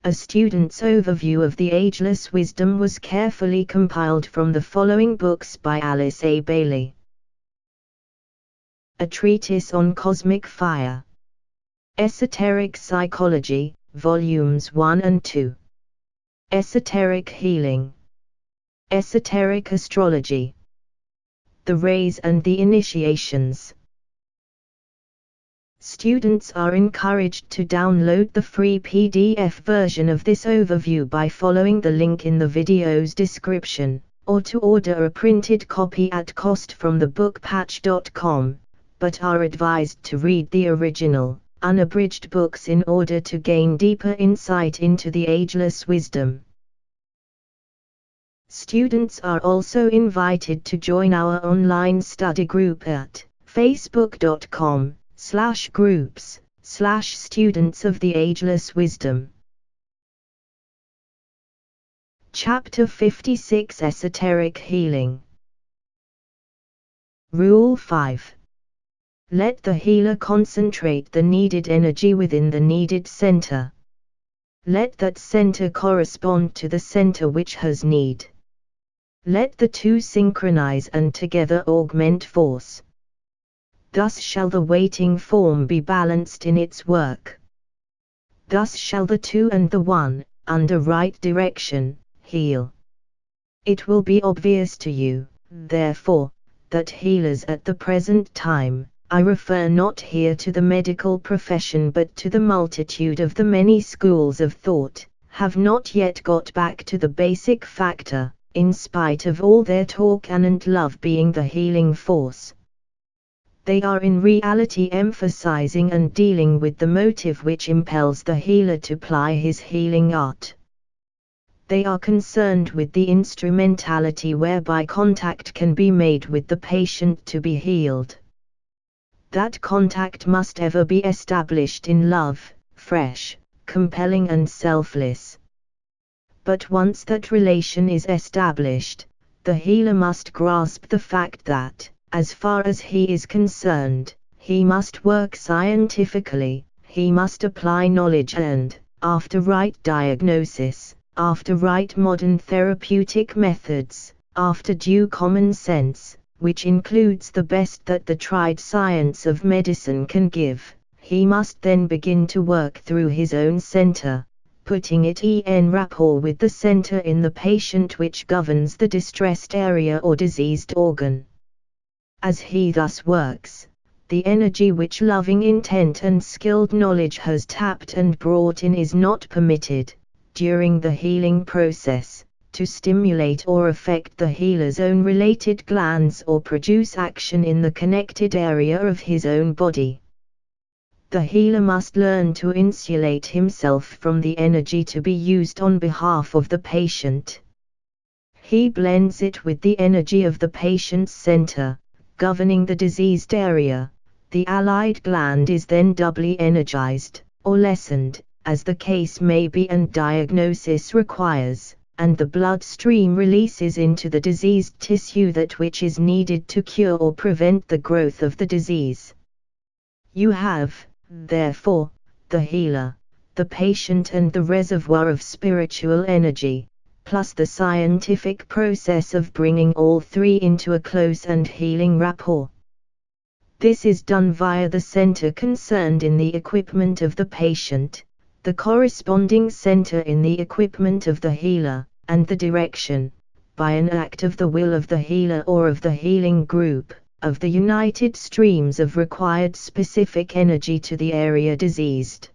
A student's overview of the Ageless wisdom was carefully compiled from the following books by Alice A. Bailey. A Treatise on Cosmic Fire. Esoteric Psychology, Volumes 1 and 2. Esoteric Healing. Esoteric Astrology. The Rays and the Initiations. Students are encouraged to download the free PDF version of this overview by following the link in the video's description, or to order a printed copy at cost from thebookpatch.com, but are advised to read the original, unabridged books in order to gain deeper insight into the ageless wisdom. Students are also invited to join our online study group at facebook.com/groups/students of the ageless wisdom. Chapter 56 Esoteric Healing. Rule 5. Let the healer concentrate the needed energy within the needed center. Let that center correspond to the center which has need. Let the two synchronize and together augment force. Thus shall the waiting form be balanced in its work. Thus shall the two and the one, under right direction, heal. It will be obvious to you, therefore, that healers at the present time, I refer not here to the medical profession but to the multitude of the many schools of thought, have not yet got back to the basic factor, in spite of all their talk and love being the healing force. They are in reality emphasizing and dealing with the motive which impels the healer to ply his healing art. They are concerned with the instrumentality whereby contact can be made with the patient to be healed. That contact must ever be established in love, fresh, compelling and selfless. But once that relation is established, the healer must grasp the fact that, as far as he is concerned, he must work scientifically, he must apply knowledge and, after right diagnosis, after right modern therapeutic methods, after due common sense, which includes the best that the tried science of medicine can give, he must then begin to work through his own center, putting it in rapport with the center in the patient which governs the distressed area or diseased organ. As he thus works, the energy which loving intent and skilled knowledge has tapped and brought in is not permitted, during the healing process, to stimulate or affect the healer's own related glands or produce action in the connected area of his own body. The healer must learn to insulate himself from the energy to be used on behalf of the patient. He blends it with the energy of the patient's center, governing the diseased area. The allied gland is then doubly energized, or lessened, as the case may be and diagnosis requires, and the blood stream releases into the diseased tissue that which is needed to cure or prevent the growth of the disease. You have, therefore, the healer, the patient and the reservoir of spiritual energy, plus the scientific process of bringing all three into a close and healing rapport. This is done via the center concerned in the equipment of the patient, the corresponding center in the equipment of the healer, and the direction, by an act of the will of the healer or of the healing group, of the united streams of required specific energy to the area diseased.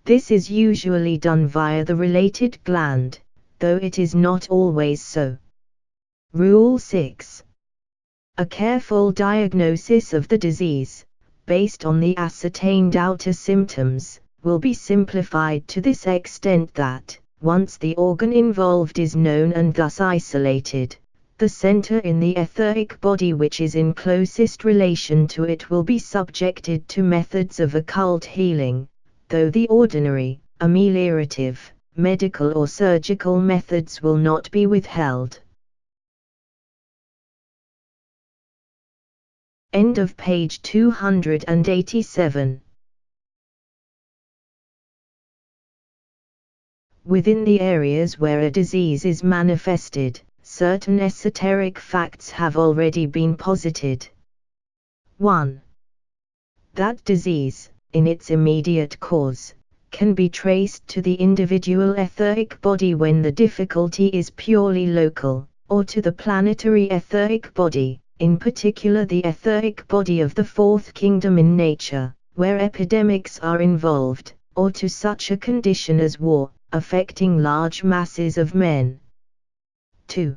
This is usually done via the related gland, though it is not always so. Rule 6. A careful diagnosis of the disease, based on the ascertained outer symptoms, will be simplified to this extent that, once the organ involved is known and thus isolated, the center in the etheric body which is in closest relation to it will be subjected to methods of occult healing, though the ordinary, ameliorative, medical or surgical methods will not be withheld. End of page 287. Within the areas where a disease is manifested, certain esoteric facts have already been posited. 1. That disease, in its immediate cause, can be traced to the individual etheric body when the difficulty is purely local, or to the planetary etheric body, in particular the etheric body of the fourth kingdom in nature, where epidemics are involved, or to such a condition as war, affecting large masses of men. 2.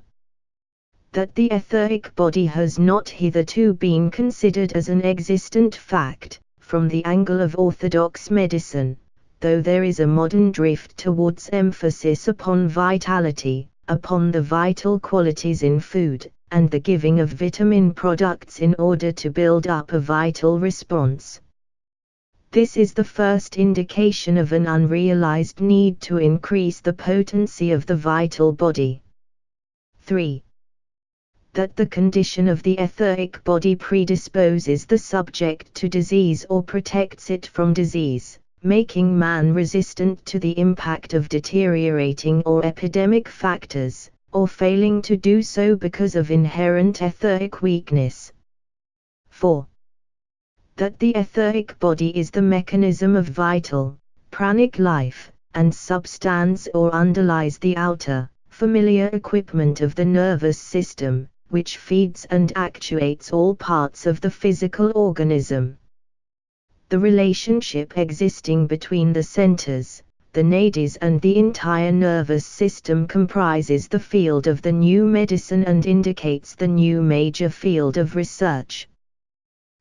That the etheric body has not hitherto been considered as an existent fact, from the angle of orthodox medicine, though there is a modern drift towards emphasis upon vitality, upon the vital qualities in food, and the giving of vitamin products in order to build up a vital response. This is the first indication of an unrealized need to increase the potency of the vital body. 3. That the condition of the etheric body predisposes the subject to disease or protects it from disease, making man resistant to the impact of deteriorating or epidemic factors, or failing to do so because of inherent etheric weakness. 4. That the etheric body is the mechanism of vital, pranic life, and substance or underlies the outer, familiar equipment of the nervous system, which feeds and actuates all parts of the physical organism. The relationship existing between the centers, the nadis and the entire nervous system comprises the field of the new medicine and indicates the new major field of research.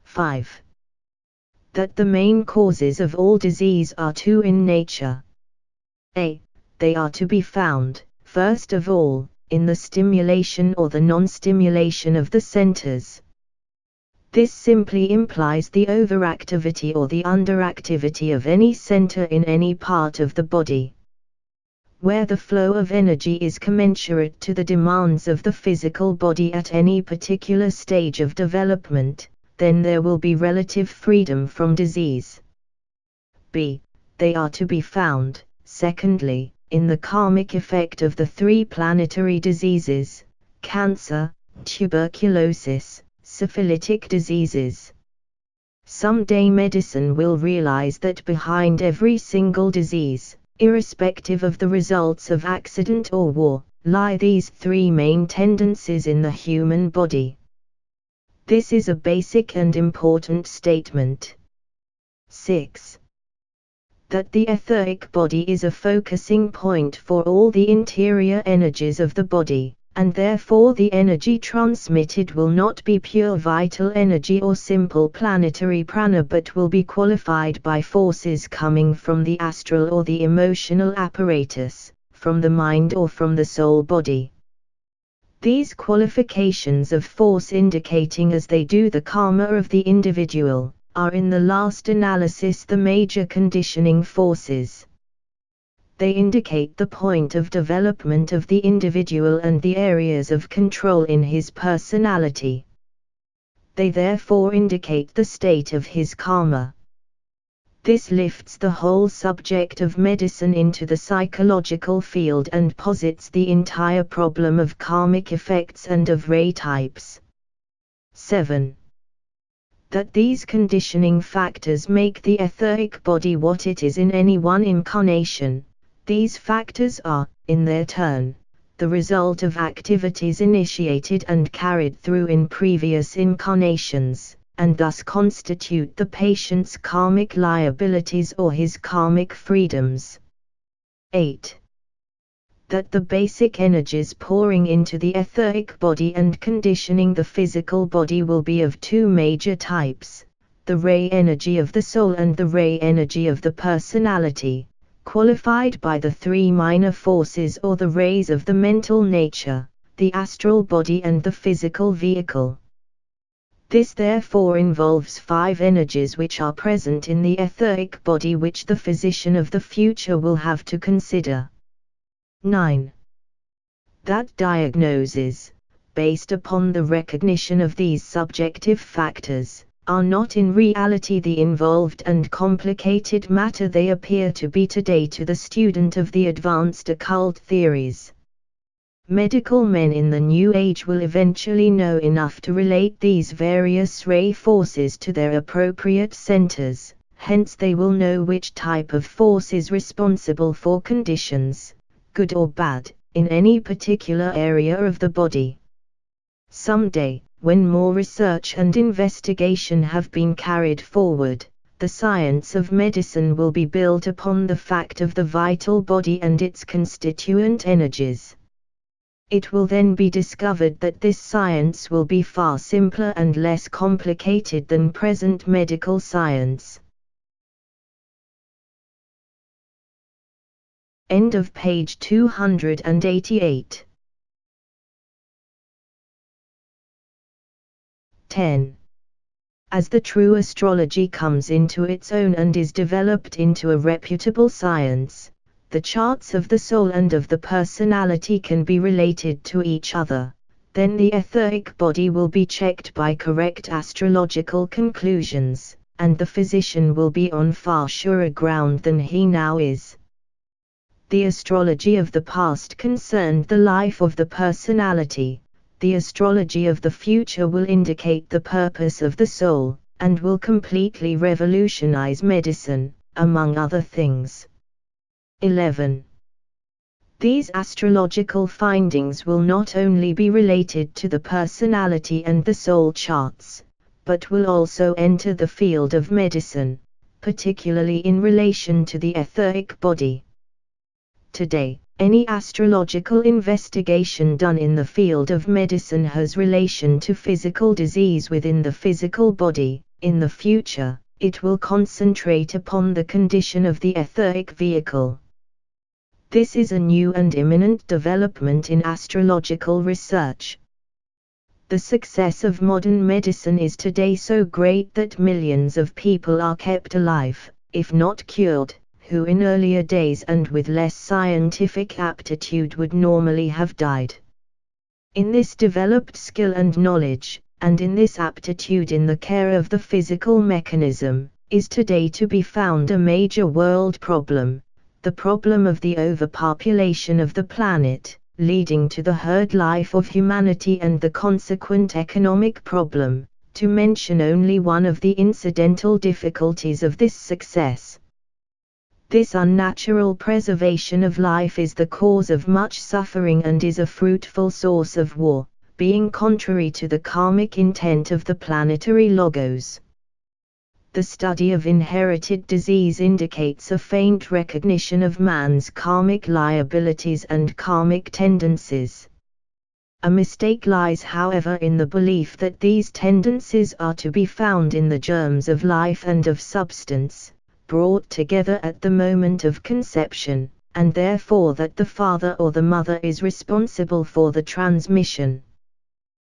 5. That the main causes of all disease are two in nature. A. They are to be found, first of all, in the stimulation or the non-stimulation of the centers. This simply implies the overactivity or the underactivity of any center in any part of the body. Where the flow of energy is commensurate to the demands of the physical body at any particular stage of development, then there will be relative freedom from disease. B. They are to be found, secondly, in the karmic effect of the three planetary diseases: cancer, tuberculosis, syphilitic diseases. Someday medicine will realize that behind every single disease, irrespective of the results of accident or war, lie these three main tendencies in the human body. This is a basic and important statement. 6. That the etheric body is a focusing point for all the interior energies of the body, and therefore the energy transmitted will not be pure vital energy or simple planetary prana but will be qualified by forces coming from the astral or the emotional apparatus, from the mind or from the soul body. These qualifications of force indicating as they do the karma of the individual, are in the last analysis the major conditioning forces. They indicate the point of development of the individual and the areas of control in his personality. They therefore indicate the state of his karma. This lifts the whole subject of medicine into the psychological field and posits the entire problem of karmic effects and of ray types. 7. That these conditioning factors make the etheric body what it is in any one incarnation. These factors are, in their turn, the result of activities initiated and carried through in previous incarnations, and thus constitute the patient's karmic liabilities or his karmic freedoms. 8. That the basic energies pouring into the etheric body and conditioning the physical body will be of two major types: the ray energy of the soul and the ray energy of the personality, qualified by the three minor forces or the rays of the mental nature, the astral body and the physical vehicle. This therefore involves 5 energies which are present in the etheric body which the physician of the future will have to consider. 9. That diagnoses, based upon the recognition of these subjective factors, are not in reality the involved and complicated matter they appear to be today to the student of the advanced occult theories. Medical men in the New Age will eventually know enough to relate these various ray forces to their appropriate centers, hence they will know which type of force is responsible for conditions, good or bad, in any particular area of the body. Someday, when more research and investigation have been carried forward, the science of medicine will be built upon the fact of the vital body and its constituent energies. It will then be discovered that this science will be far simpler and less complicated than present medical science. End of page 288. 10. As the true astrology comes into its own and is developed into a reputable science, the charts of the soul and of the personality can be related to each other. Then the etheric body will be checked by correct astrological conclusions, and the physician will be on far surer ground than he now is. The astrology of the past concerned the life of the personality. The astrology of the future will indicate the purpose of the soul, and will completely revolutionize medicine, among other things. 11. These astrological findings will not only be related to the personality and the soul charts, but will also enter the field of medicine, particularly in relation to the etheric body. Today, any astrological investigation done in the field of medicine has relation to physical disease within the physical body. In the future, it will concentrate upon the condition of the etheric vehicle. This is a new and imminent development in astrological research. The success of modern medicine is today so great that millions of people are kept alive, if not cured, who in earlier days and with less scientific aptitude would normally have died. In this developed skill and knowledge, and in this aptitude in the care of the physical mechanism, is today to be found a major world problem, the problem of the overpopulation of the planet, leading to the herd life of humanity and the consequent economic problem, to mention only one of the incidental difficulties of this success. This unnatural preservation of life is the cause of much suffering and is a fruitful source of war, being contrary to the karmic intent of the planetary logos. The study of inherited disease indicates a faint recognition of man's karmic liabilities and karmic tendencies. A mistake lies, however, in the belief that these tendencies are to be found in the germs of life and of substance, brought together at the moment of conception, and therefore that the father or the mother is responsible for the transmission.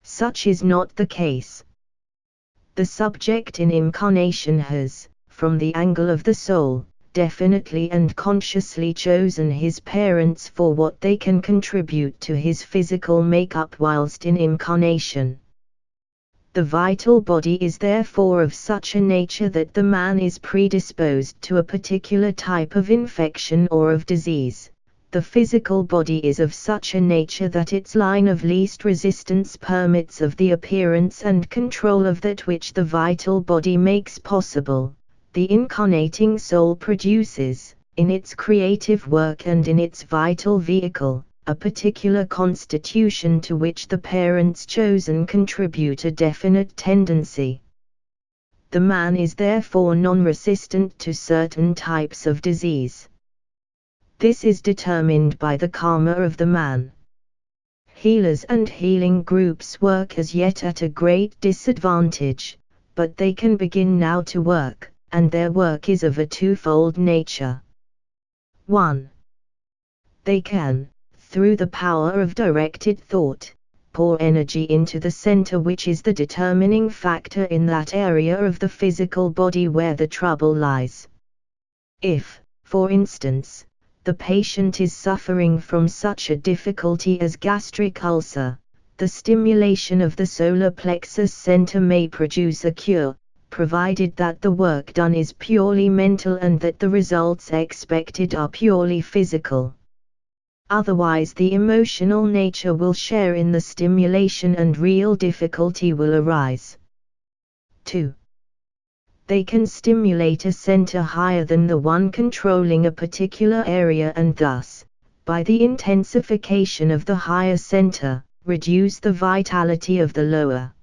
Such is not the case. The subject in incarnation has, from the angle of the soul, definitely and consciously chosen his parents for what they can contribute to his physical makeup whilst in incarnation. The vital body is therefore of such a nature that the man is predisposed to a particular type of infection or of disease. The physical body is of such a nature that its line of least resistance permits of the appearance and control of that which the vital body makes possible. The incarnating soul produces, in its creative work and in its vital vehicle, a particular constitution to which the parents chosen contribute a definite tendency. The man is therefore non-resistant to certain types of disease. This is determined by the karma of the man. Healers and healing groups work as yet at a great disadvantage, but they can begin now to work, and their work is of a twofold nature. 1. They can, through the power of directed thought, pour energy into the center which is the determining factor in that area of the physical body where the trouble lies. If, for instance, the patient is suffering from such a difficulty as gastric ulcer, the stimulation of the solar plexus center may produce a cure, provided that the work done is purely mental and that the results expected are purely physical. Otherwise, the emotional nature will share in the stimulation and real difficulty will arise. 2. They can stimulate a center higher than the one controlling a particular area and thus, by the intensification of the higher center, reduce the vitality of the lower.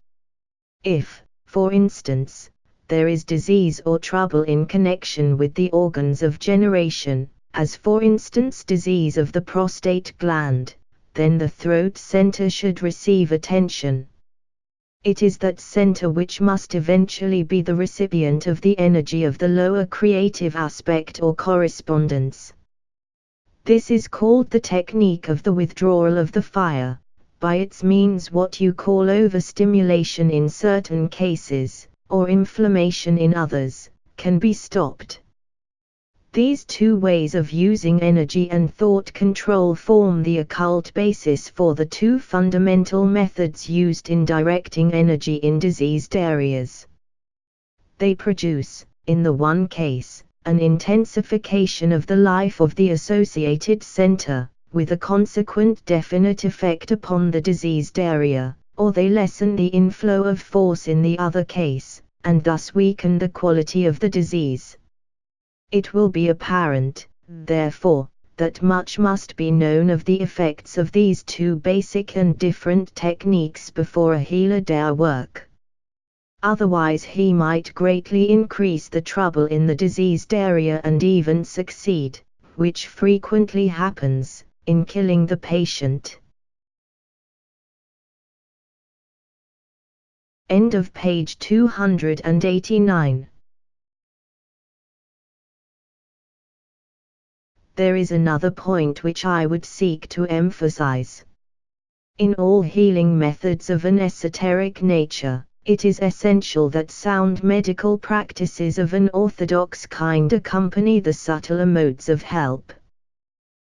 If, for instance, there is disease or trouble in connection with the organs of generation, as for instance disease of the prostate gland, then the throat center should receive attention. It is that center which must eventually be the recipient of the energy of the lower creative aspect or correspondence. This is called the technique of the withdrawal of the fire. By its means what you call overstimulation in certain cases, or inflammation in others, can be stopped. These two ways of using energy and thought control form the occult basis for the two fundamental methods used in directing energy in diseased areas. They produce, in the one case, an intensification of the life of the associated center, with a consequent definite effect upon the diseased area, or they lessen the inflow of force in the other case, and thus weaken the quality of the disease. It will be apparent, therefore, that much must be known of the effects of these two basic and different techniques before a healer dare work. Otherwise he might greatly increase the trouble in the diseased area and even succeed, which frequently happens, in killing the patient. End of page 289. There is another point which I would seek to emphasize. In all healing methods of an esoteric nature, it is essential that sound medical practices of an orthodox kind accompany the subtler modes of help.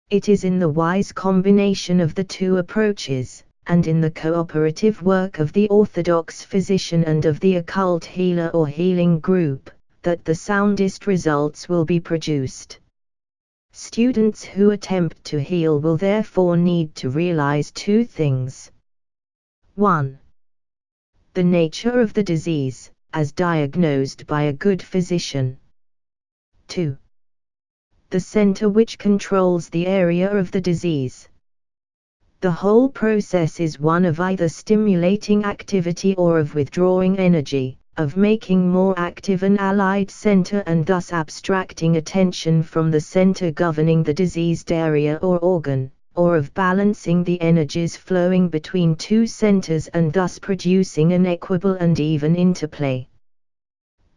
It is in the wise combination of the two approaches, and in the cooperative work of the orthodox physician and of the occult healer or healing group, that the soundest results will be produced. Students who attempt to heal will therefore need to realize two things. 1. The nature of the disease, as diagnosed by a good physician. 2. The center which controls the area of the disease. The whole process is one of either stimulating activity or of withdrawing energy, of making more active an allied center and thus abstracting attention from the center governing the diseased area or organ, or of balancing the energies flowing between two centers and thus producing an equable and even interplay.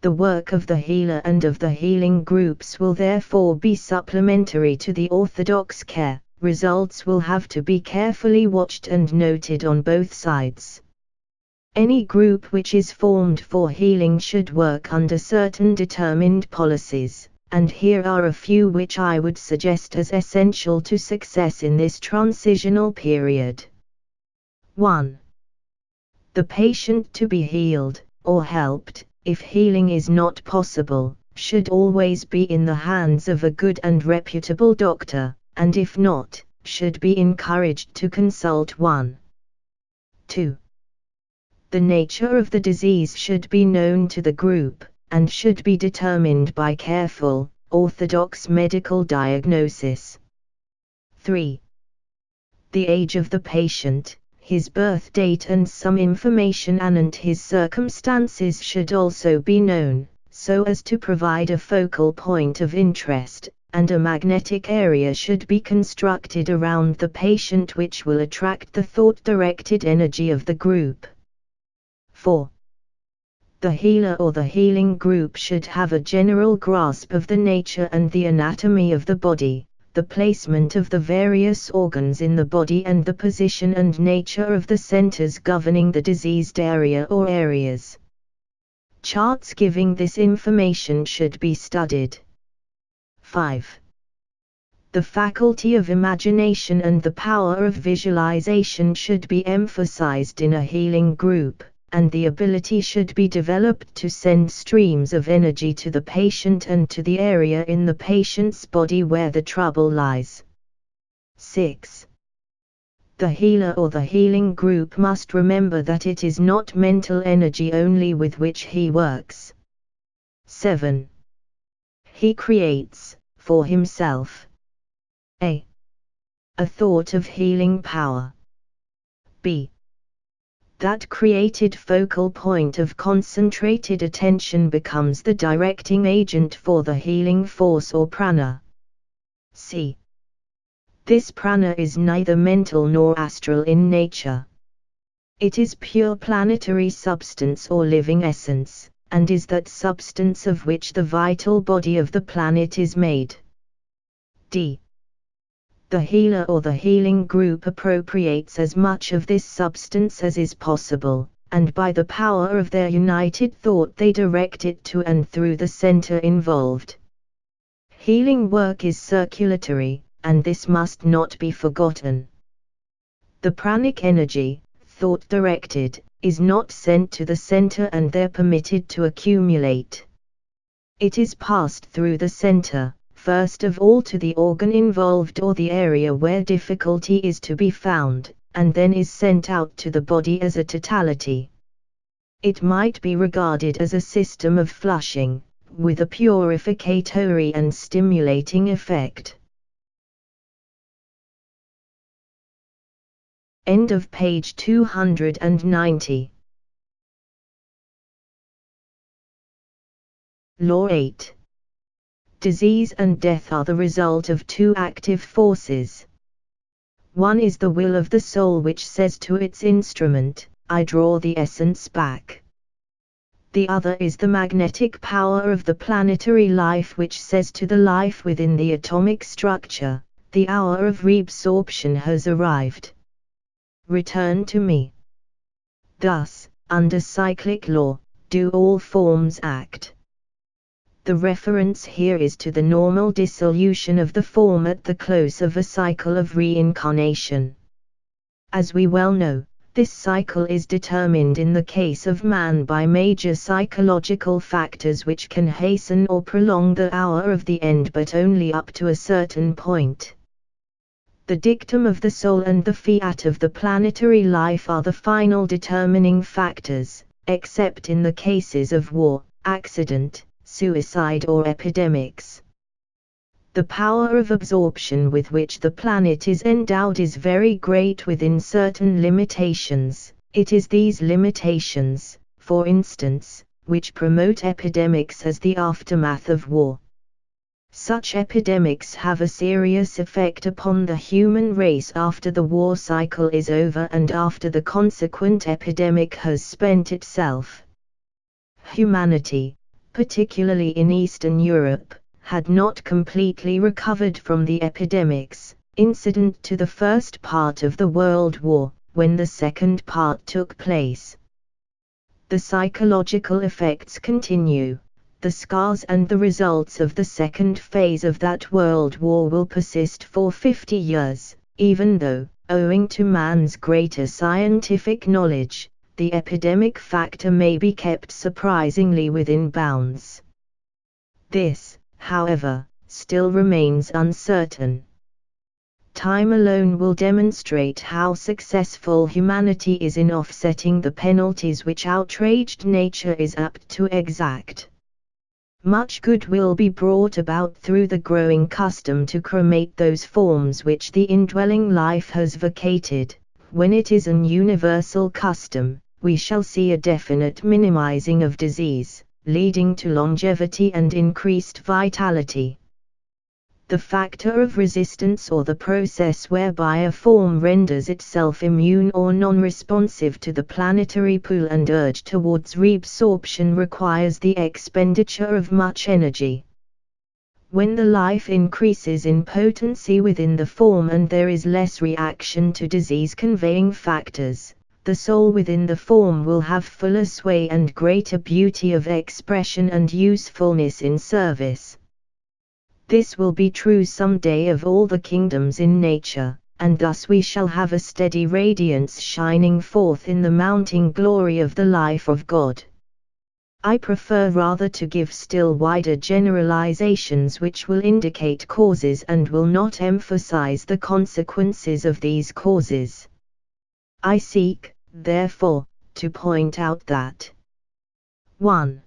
The work of the healer and of the healing groups will therefore be supplementary to the orthodox care. Results will have to be carefully watched and noted on both sides. Any group which is formed for healing should work under certain determined policies, and here are a few which I would suggest as essential to success in this transitional period. 1. The patient to be healed, or helped, if healing is not possible, should always be in the hands of a good and reputable doctor, and if not, should be encouraged to consult one. 2. The nature of the disease should be known to the group, and should be determined by careful, orthodox medical diagnosis. 3. The age of the patient, his birth date and some information anent his circumstances should also be known, so as to provide a focal point of interest, and a magnetic area should be constructed around the patient which will attract the thought-directed energy of the group. 4. The healer or the healing group should have a general grasp of the nature and the anatomy of the body, the placement of the various organs in the body and the position and nature of the centers governing the diseased area or areas. Charts giving this information should be studied. 5. The faculty of imagination and the power of visualization should be emphasized in a healing group, and the ability should be developed to send streams of energy to the patient and to the area in the patient's body where the trouble lies. 6. The healer or the healing group must remember that it is not mental energy only with which he works. 7. He creates, for himself, a thought of healing power. b. That created focal point of concentrated attention becomes the directing agent for the healing force or prana. c. This prana is neither mental nor astral in nature. It is pure planetary substance or living essence, and is that substance of which the vital body of the planet is made. d. The healer or the healing group appropriates as much of this substance as is possible, and by the power of their united thought they direct it to and through the center involved. Healing work is circulatory, and this must not be forgotten. The pranic energy, thought-directed, is not sent to the center and there permitted to accumulate. It is passed through the center, first of all to the organ involved or the area where difficulty is to be found, and then is sent out to the body as a totality. It might be regarded as a system of flushing, with a purificatory and stimulating effect. End of page 290. Law 8. Disease and death are the result of two active forces. One is the will of the soul which says to its instrument, I draw the essence back. The other is the magnetic power of the planetary life which says to the life within the atomic structure, the hour of reabsorption has arrived. Return to me. Thus, under cyclic law, do all forms act. The reference here is to the normal dissolution of the form at the close of a cycle of reincarnation. As we well know, this cycle is determined in the case of man by major psychological factors which can hasten or prolong the hour of the end, but only up to a certain point. The dictum of the soul and the fiat of the planetary life are the final determining factors, except in the cases of war, accident, suicide or epidemics. The power of absorption with which the planet is endowed is very great within certain limitations. It is these limitations, for instance, which promote epidemics as the aftermath of war. Such epidemics have a serious effect upon the human race after the war cycle is over and after the consequent epidemic has spent itself. Humanity, particularly in Eastern Europe, had not completely recovered from the epidemics incident to the first part of the World War, when the second part took place. The psychological effects continue. The scars and the results of the second phase of that World War will persist for 50 years, even though, owing to man's greater scientific knowledge, the epidemic factor may be kept surprisingly within bounds. This, however, still remains uncertain. Time alone will demonstrate how successful humanity is in offsetting the penalties which outraged nature is apt to exact. Much good will be brought about through the growing custom to cremate those forms which the indwelling life has vacated. When it is an universal custom, we shall see a definite minimizing of disease, leading to longevity and increased vitality. The factor of resistance or the process whereby a form renders itself immune or non-responsive to the planetary pull and urge towards reabsorption requires the expenditure of much energy. When the life increases in potency within the form and there is less reaction to disease-conveying factors, the soul within the form will have fuller sway and greater beauty of expression and usefulness in service. This will be true some day of all the kingdoms in nature, and thus we shall have a steady radiance shining forth in the mounting glory of the life of God. I prefer rather to give still wider generalizations which will indicate causes and will not emphasize the consequences of these causes. I seek, therefore, to point out that 1.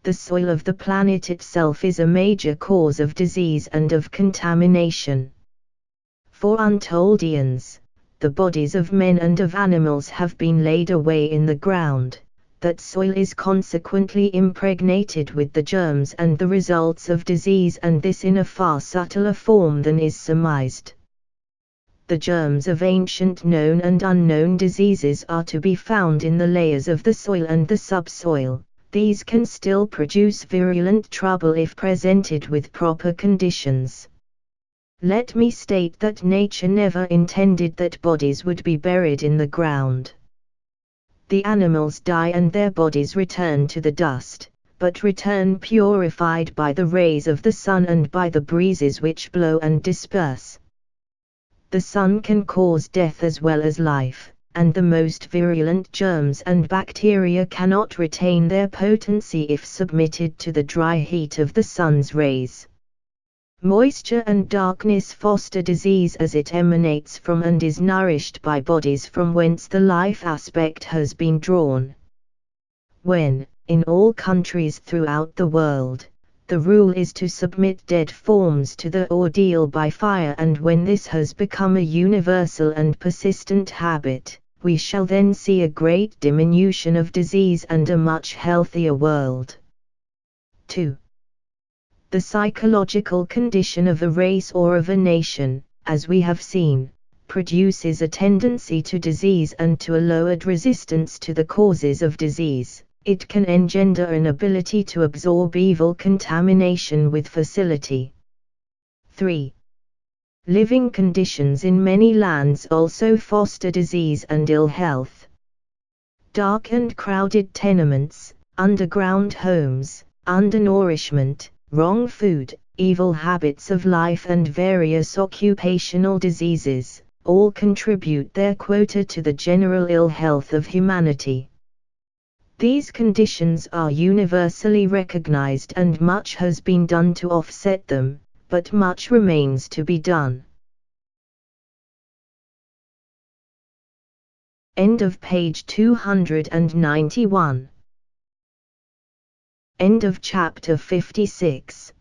The soil of the planet itself is a major cause of disease and of contamination. For untold eons, the bodies of men and of animals have been laid away in the ground. That soil is consequently impregnated with the germs and the results of disease, and this in a far subtler form than is surmised. The germs of ancient known and unknown diseases are to be found in the layers of the soil and the subsoil. These can still produce virulent trouble if presented with proper conditions. Let me state that nature never intended that bodies would be buried in the ground. The animals die and their bodies return to the dust, but return purified by the rays of the sun and by the breezes which blow and disperse. The sun can cause death as well as life, and the most virulent germs and bacteria cannot retain their potency if submitted to the dry heat of the sun's rays. Moisture and darkness foster disease as it emanates from and is nourished by bodies from whence the life aspect has been drawn. When, in all countries throughout the world, the rule is to submit dead forms to the ordeal by fire, and when this has become a universal and persistent habit, we shall then see a great diminution of disease and a much healthier world. 2. The psychological condition of a race or of a nation, as we have seen, produces a tendency to disease and to a lowered resistance to the causes of disease. It can engender an ability to absorb evil contamination with facility. 3. Living conditions in many lands also foster disease and ill health. Dark and crowded tenements, underground homes, undernourishment, wrong food, evil habits of life and various occupational diseases, all contribute their quota to the general ill health of humanity. These conditions are universally recognized and much has been done to offset them, but much remains to be done. End of page 291. End of chapter 56.